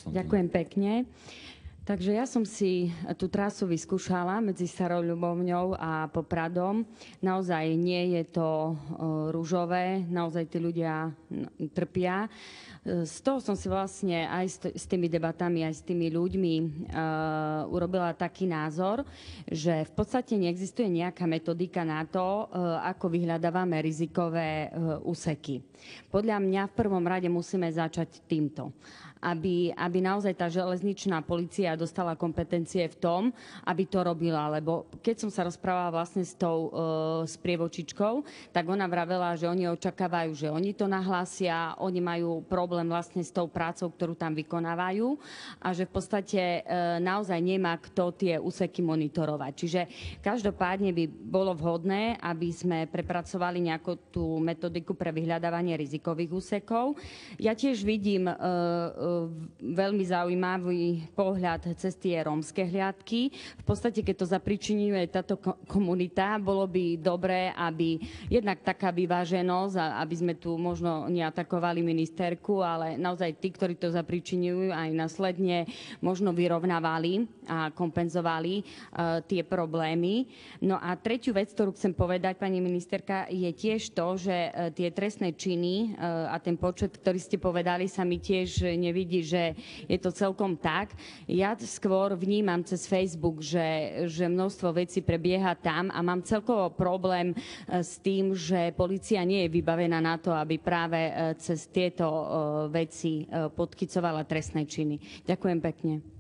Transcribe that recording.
Ďakujem pekne. Takže ja som si tú trasu vyskúšala medzi Starou Ľubovňou a Popradom. Naozaj nie je to ružové, naozaj tí ľudia trpia. Z toho som si vlastne aj s tými debatami, aj s tými ľuďmi urobila taký názor, že v podstate neexistuje nejaká metodika na to, ako vyhľadávame rizikové úseky. Podľa mňa v prvom rade musíme začať týmto. Aby naozaj tá železničná polícia dostala kompetencie v tom, aby to robila. Lebo keď som sa rozprávala vlastne s tou sprievočičkou, tak ona vravela, že oni očakávajú, že oni to nahlásia, oni majú problém vlastne s tou prácou, ktorú tam vykonávajú a že v podstate naozaj nemá kto tie úseky monitorovať. Čiže každopádne by bolo vhodné, aby sme prepracovali nejakú tú metodiku pre vyhľadávanie rizikových úsekov. Ja tiež vidím veľmi zaujímavý pohľad cez tie rómske hliadky. V podstate, keď to zapričinuje táto komunita, bolo by dobré, aby jednak taká vyváženosť, aby sme tu možno neatakovali ministerku, ale naozaj tí, ktorí to zapričinujú, aj následne možno vyrovnávali a kompenzovali tie problémy. No a tretiu vec, ktorú chcem povedať, pani ministerka, je tiež to, že tie trestné činy a ten počet, ktorý ste povedali, sa mi tiež nevidí, že je to celkom tak. Ja skôr vnímam cez Facebook, že množstvo vecí prebieha tam a mám celkovo problém s tým, že polícia nie je vybavená na to, aby práve cez tieto veci podchycovala trestné činy. Ďakujem pekne.